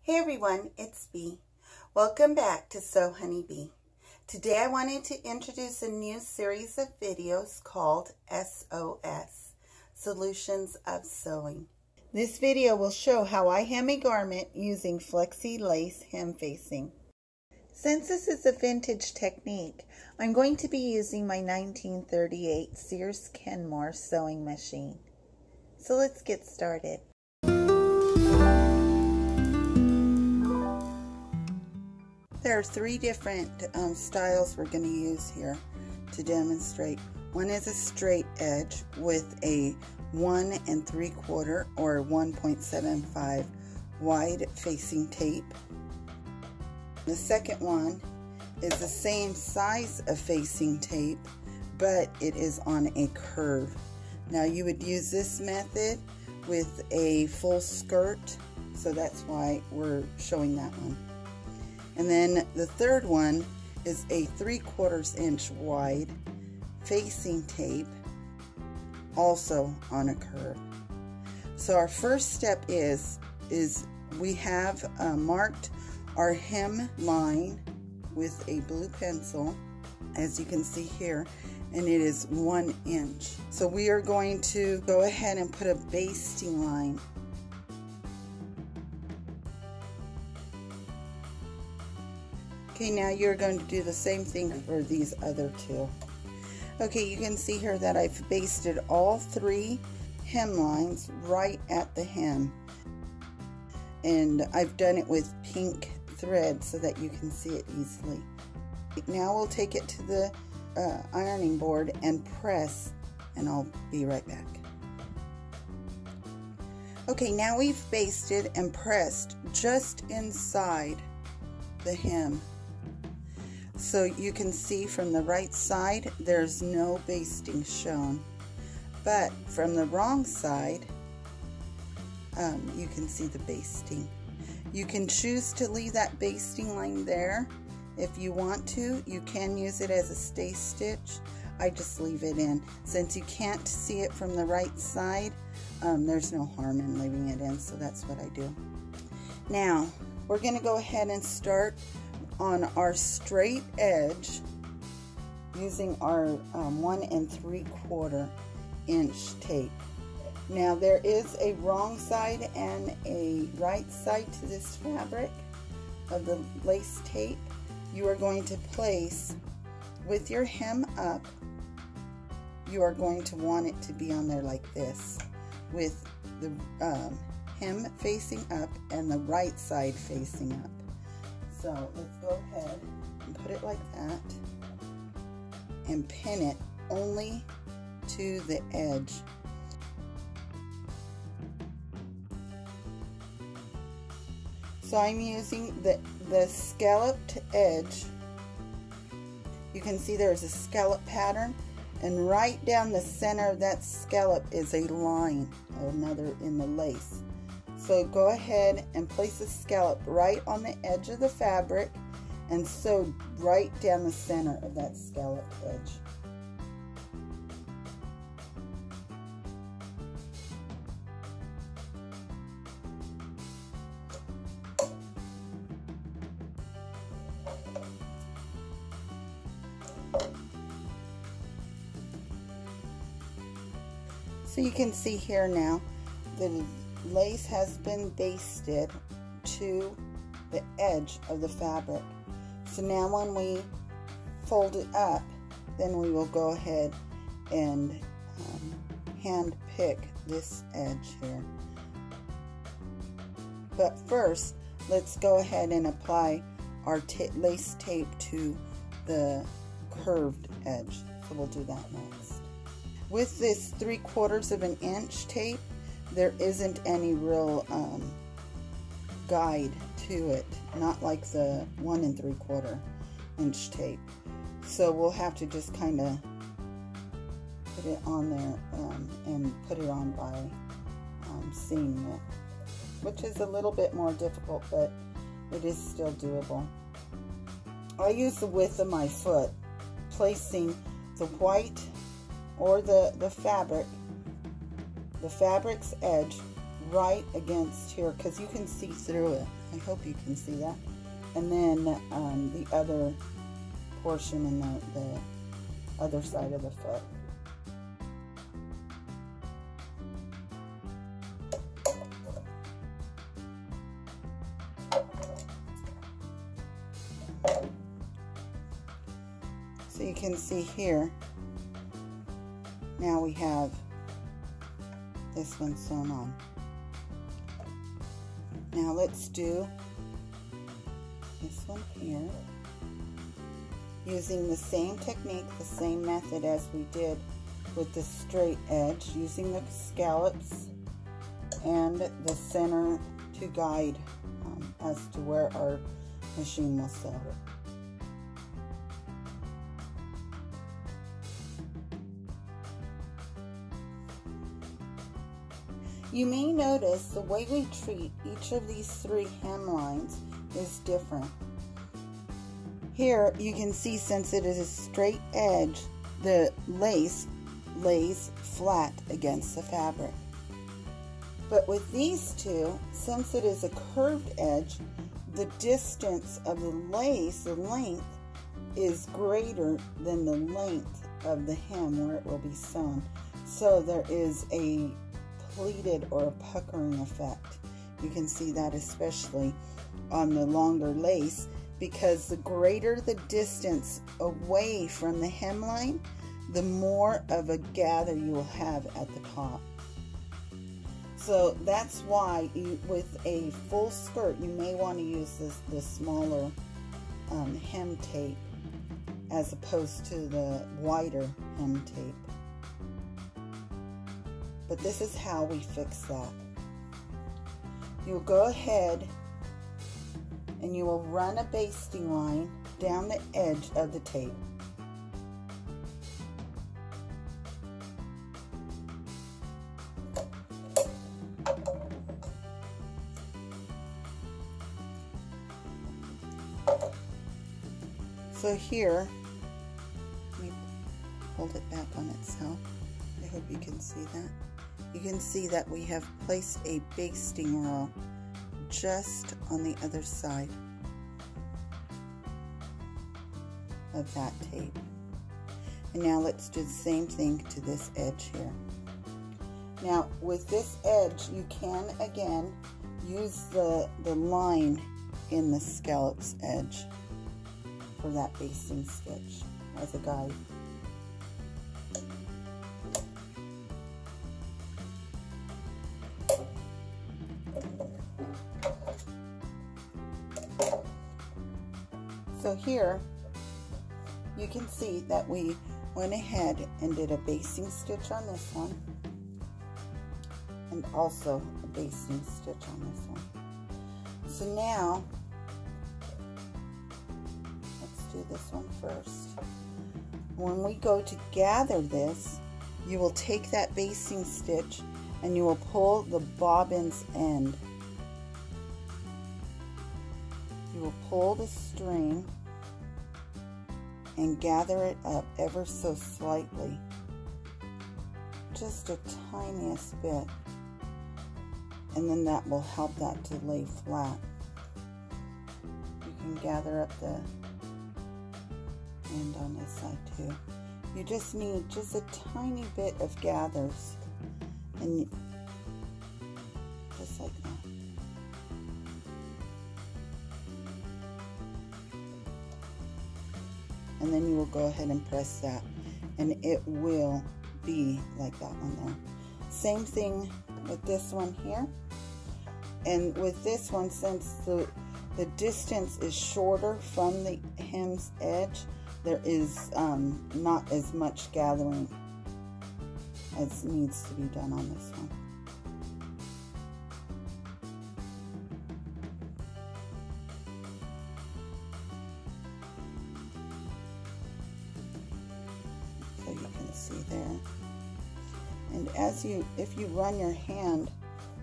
Hey everyone, it's Bee. Welcome back to Sew HoneyBea. Today I wanted to introduce a new series of videos called SOS, Solutions of Sewing. This video will show how I hem a garment using Flexi-Lace Hem Facing. Since this is a vintage technique, I'm going to be using my 1938 Sears Kenmore sewing machine. So let's get started. There are three different styles we're going to use here to demonstrate. One is a straight edge with a 1 3/4 or 1.75 wide facing tape. The second one is the same size of facing tape, but it is on a curve. Now you would use this method with a full skirt, so that's why we're showing that one. And then the third one is a 3/4 inch wide facing tape, also on a curve. So our first step is we have marked our hem line with a blue pencil, as you can see here, and it is 1 inch. So we are going to go ahead and put a basting line. Okay, now you're going to do the same thing for these other two. Okay, you can see here that I've basted all three hem lines right at the hem. And I've done it with pink thread so that you can see it easily. Now we'll take it to the ironing board and press, and I'll be right back. Okay, now we've basted and pressed just inside the hem. So you can see from the right side there's no basting shown, but from the wrong side you can see the basting. You can choose to leave that basting line there if you want to. You can use it as a stay stitch. I just leave it in. Since you can't see it from the right side, there's no harm in leaving it in, so that's what I do. Now we're going to go ahead and start on our straight edge using our 1 3/4 inch tape. Now there is a wrong side and a right side to this fabric of the lace tape. You are going to place with your hem up, you are going to want it to be on there like this, with the hem facing up and the right side facing up. So let's go ahead and put it like that and pin it only to the edge. So I'm using the scalloped edge. You can see there's a scallop pattern, and right down the center of that scallop is a line, another in the lace. So go ahead and place a scallop right on the edge of the fabric and sew right down the center of that scalloped edge. So you can see here now the lace has been basted to the edge of the fabric. So now when we fold it up, then we will go ahead and hand pick this edge here. But first, let's go ahead and apply our lace tape to the curved edge. So we'll do that next. With this 3/4 inch tape, there isn't any real guide to it, not like the 1 3/4 inch tape. So we'll have to just kind of put it on there and put it on by seeing it, which is a little bit more difficult, but it is still doable. I use the width of my foot, placing the white or the fabric's edge right against here, because you can see through it. I hope you can see that. And then the other portion in the other side of the foot. So you can see here, now we have this one sewn on. Now let's do this one here, using the same technique, the same method as we did with the straight edge, using the scallops and the center to guide as to where our machine will sew. You may notice the way we treat each of these 3 hemlines is different. Here you can see, since it is a straight edge, the lace lays flat against the fabric. But with these two, since it is a curved edge, the distance of the lace, the length, is greater than the length of the hem where it will be sewn. So there is a pleated or a puckering effect. You can see that especially on the longer lace, because the greater the distance away from the hemline, the more of a gather you will have at the top. So that's why with a full skirt, you may want to use the smaller hem tape as opposed to the wider hem tape. But this is how we fix that. You'll go ahead and you will run a basting line down the edge of the tape. So here, let me hold it back on itself. I hope you can see that. You can see that we have placed a basting row just on the other side of that tape. And now let's do the same thing to this edge here. Now with this edge, you can again use the line in the scallops edge for that basting stitch as a guide. So here you can see that we went ahead and did a basting stitch on this one, and also a basting stitch on this one. So now let's do this one first. When we go to gather this, you will take that basting stitch and you will pull the bobbin's end. You will pull the string and gather it up ever so slightly, just a tiniest bit, and then that will help that to lay flat. You can gather up the end on this side too. You just need just a tiny bit of gathers, and just like that. And then you will go ahead and press that, and it will be like that one there. Same thing with this one here. And with this one, since the distance is shorter from the hem's edge, there is not as much gathering as needs to be done on this one. So you can see there. And if you run your hand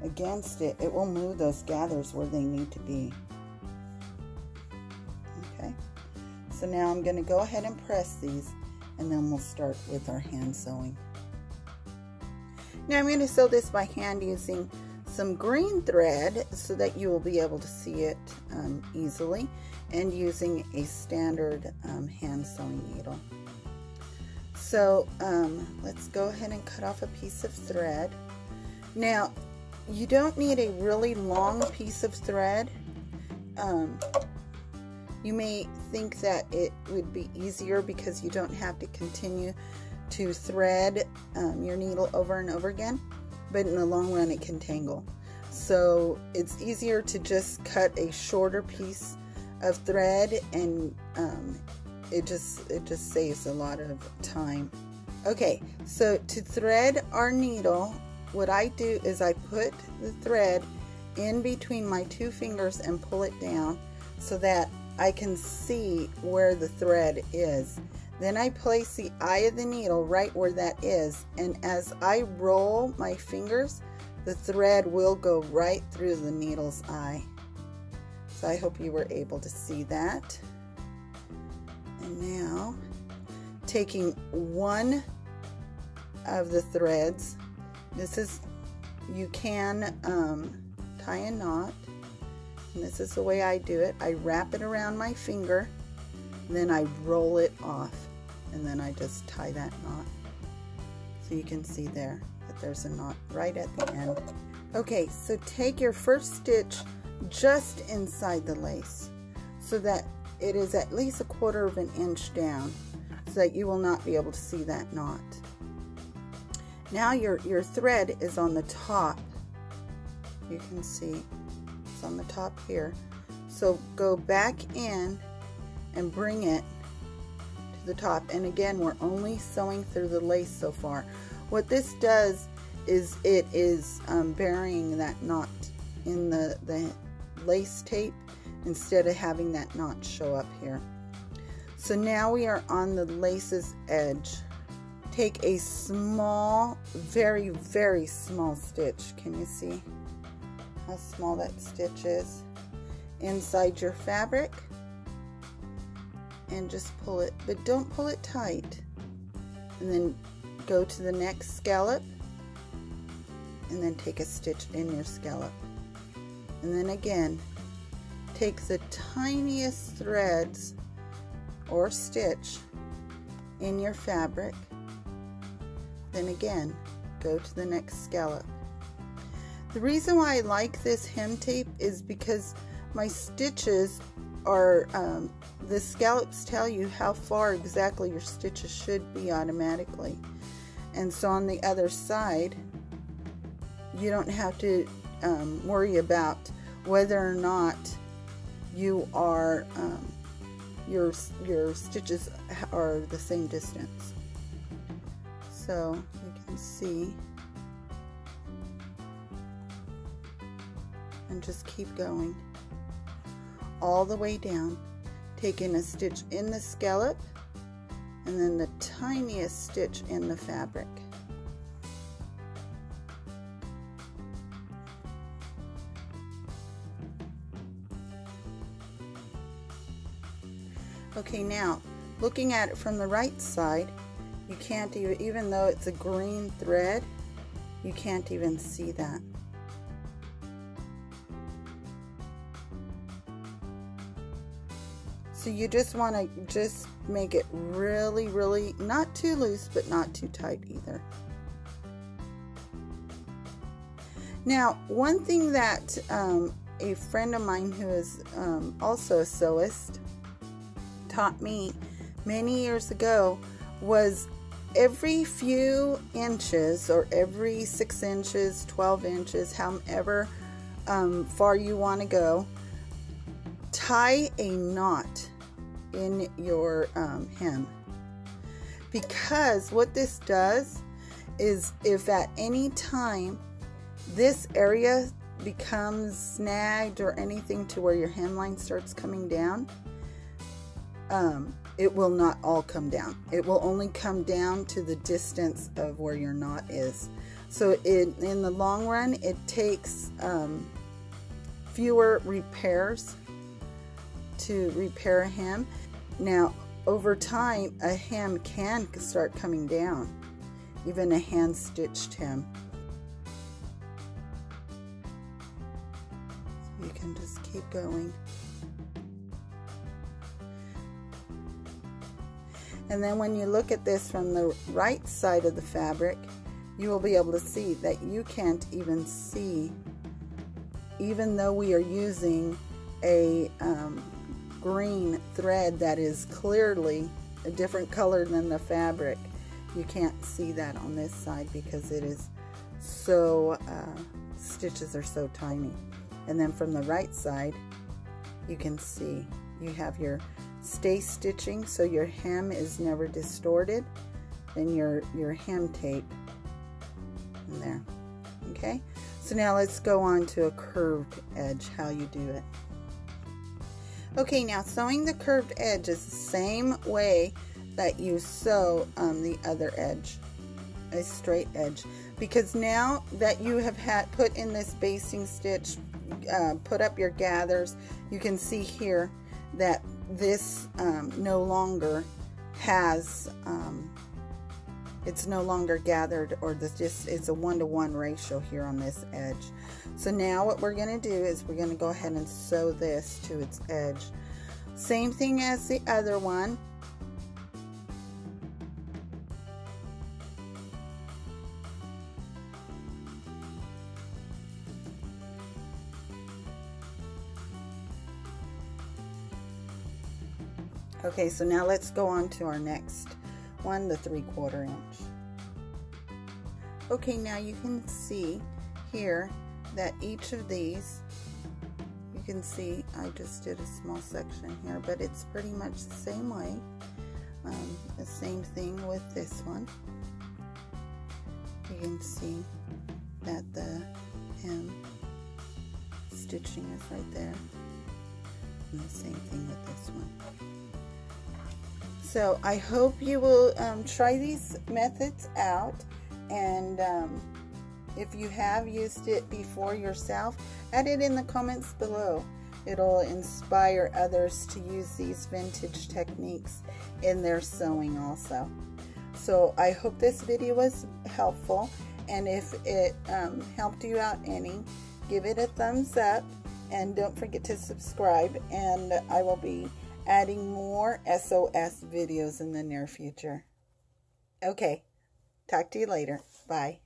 against it, it will move those gathers where they need to be. Okay, so now I'm going to go ahead and press these, and then we'll start with our hand sewing. Now I'm going to sew this by hand using some green thread so that you will be able to see it easily, and using a standard hand sewing needle. So let's go ahead and cut off a piece of thread. Now, you don't need a really long piece of thread. You may think that it would be easier because you don't have to continue to thread your needle over and over again, but in the long run it can tangle. So it's easier to just cut a shorter piece of thread, and it just saves a lot of time. Okay, so to thread our needle, what I do is I put the thread in between my two fingers and pull it down so that I can see where the thread is. Then I place the eye of the needle right where that is, and as I roll my fingers, the thread will go right through the needle's eye. So I hope you were able to see that. And now, taking one of the threads, you can tie a knot, and this is the way I do it. I wrap it around my finger, then I roll it off, and then I just tie that knot. So you can see there that there's a knot right at the end. Okay, so take your first stitch just inside the lace so that it is at least 1/4 of an inch down, so that you will not be able to see that knot. Now your thread is on the top. You can see it's on the top here. So go back in and bring it to the top. And again, we're only sewing through the lace so far. What this does is it is burying that knot in the lace tape instead of having that knot show up here. So now we are on the lace's edge. Take a small, very, very small stitch. Can you see how small that stitch is? Inside your fabric, and just pull it, but don't pull it tight. And then go to the next scallop, and then take a stitch in your scallop. And then again, take the tiniest threads or stitch in your fabric. Then again, go to the next scallop. The reason why I like this hem tape is because my stitches are, the scallops tell you how far exactly your stitches should be automatically. And so on the other side, you don't have to worry about whether or not you are, your stitches are the same distance. So you can see, and just keep going all the way down, taking a stitch in the scallop and then the tiniest stitch in the fabric. Okay, now looking at it from the right side, you can't even though it's a green thread, you can't even see that. So you just want to just make it really, really not too loose, but not too tight either. Now, one thing that a friend of mine who is also a sewist taught me many years ago was every few inches, or every 6 inches, 12 inches, however far you want to go, tie a knot in your hem. Because what this does is, if at any time this area becomes snagged or anything to where your hemline starts coming down, it will not all come down. It will only come down to the distance of where your knot is. So in the long run, it takes fewer repairs to repair a hem. Now, over time, a hem can start coming down, even a hand-stitched hem. and just keep going. And then when you look at this from the right side of the fabric, you will be able to see that you can't even see, even though we are using a green thread that is clearly a different color than the fabric, you can't see that on this side because it is so, stitches are so tiny. And then from the right side, you can see you have your stay stitching, so your hem is never distorted, and your hem tape in there. Okay, so now let's go on to a curved edge, how you do it. Okay, now sewing the curved edge is the same way that you sew the other edge, a straight edge, because now that you have put in this basting stitch, put up your gathers, you can see here that this no longer has, it's no longer gathered, or it's a 1-to-1 ratio here on this edge. So now what we're going to do is we're going to go ahead and sew this to its edge. Same thing as the other one. Okay, so now let's go on to our next one, the 3/4 inch. Okay, now you can see here that each of these, you can see I just did a small section here, but it's pretty much the same way. The same thing with this one. You can see that the hem stitching is right there, and the same thing with this one. So I hope you will try these methods out, and if you have used it before yourself, add it in the comments below. It'll inspire others to use these vintage techniques in their sewing also. So I hope this video was helpful, and if it helped you out any, give it a thumbs up, and don't forget to subscribe, and I will be adding more SOS videos in the near future. Okay, talk to you later. Bye.